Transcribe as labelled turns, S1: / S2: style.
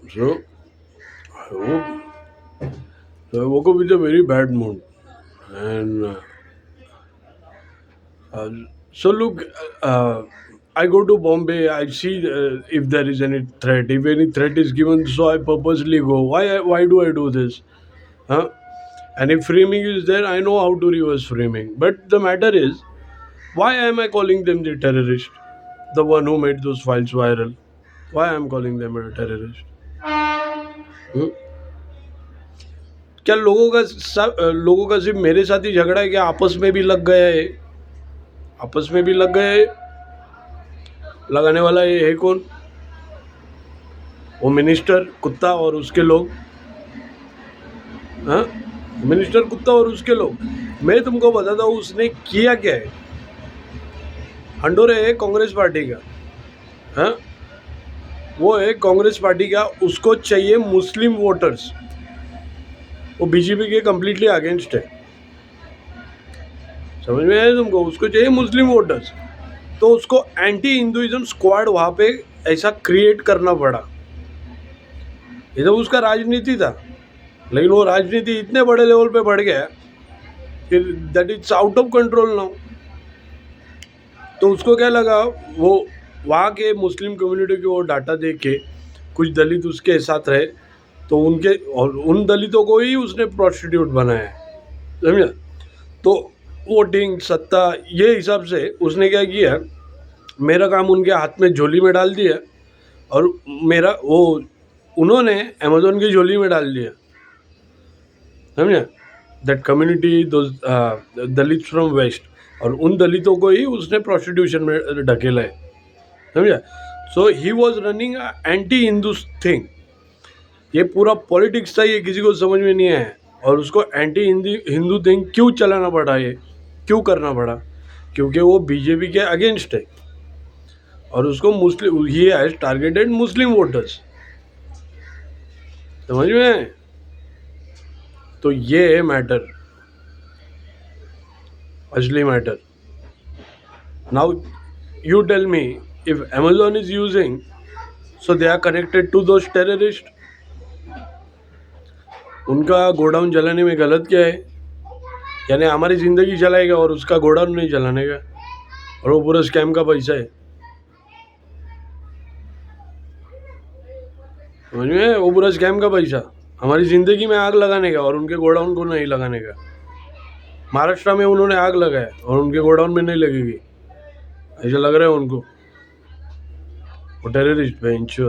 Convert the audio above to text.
S1: So I woke up with a very bad mood, and uh, so look, uh, I go to Bombay. I see if there is any threat. If any threat is given, so I purposely go. Why do I do this? Huh? And if framing is there, I know how to reverse framing. But the matter is, why am I calling them the terrorist? The one who made those files viral. Why I'm calling them a terrorist? Hmm? क्या लोगों का सिर्फ मेरे साथ ही झगड़ा है? क्या आपस में भी लग गया है? आपस में भी लग गए? लगाने वाला ये है कौन? वो मिनिस्टर कुत्ता और उसके लोग। हाँ, मिनिस्टर कुत्ता और उसके लोग। मैं तुमको बताता हूँ उसने किया क्या है। हंडोरे है कांग्रेस पार्टी का। हाँ, वो है कांग्रेस पार्टी का। उसको चाहिए मुस्लिम वोटर्स। वो बीजेपी के कम्प्लीटली अगेंस्ट है। समझ में आया तुमको? उसको चाहिए मुस्लिम वोटर्स। तो उसको एंटी हिंदुइज्म स्क्वाड वहाँ पे ऐसा क्रिएट करना पड़ा। ये तो उसका राजनीति था, लेकिन वो राजनीति इतने बड़े लेवल पे बढ़ गया कि that is out of control now. तो उसको क्या लगा, वो वहाँ के मुस्लिम कम्युनिटी को वो डाटा दे के कुछ दलित उसके साथ रहे, तो उनके और उन दलितों को ही उसने प्रोस्टिट्यूट बनाया है। समझा? तो वोटिंग सत्ता ये हिसाब से उसने क्या किया, मेरा काम उनके हाथ में झोली में डाल दिया, और मेरा वो उन्होंने अमेजोन की झोली में डाल दिया। समझा? दैट कम्युनिटी दो दलित फ्रॉम वेस्ट, और उन दलितों को ही उसने प्रोस्टिट्यूशन में ढकेला है। समझा? So he was running anti Hindu thing. ये पूरा पॉलिटिक्स था, ये किसी को समझ में नहीं आया। और उसको एंटी हिंदू थिंग क्यों चलाना पड़ा, ये क्यों करना पड़ा? क्योंकि वो बीजेपी के अगेंस्ट है, और उसको Muslim he has targeted Muslim voters. समझ में आए? तो ये है मैटर, असली matter. Now you tell me, if Amazon is using, so they are connected to those terrorists. उनका गोडाउन जलाने में गलत क्या है? यानी हमारी ज़िंदगी चलाएगा और उसका गोडाउन नहीं जलाने का, और वो पूरा स्कैम का पैसा है। समझ में? वो पूरा स्कैम का पैसा हमारी ज़िंदगी में आग लगाने का, और उनके गोडाउन को नहीं लगाने का। महाराष्ट्र में उन्होंने आग लगाया और उनके गोडाउन में नहीं लगेगी, ऐसा लग रहा है उनको। वो टेररिस्ट बेंच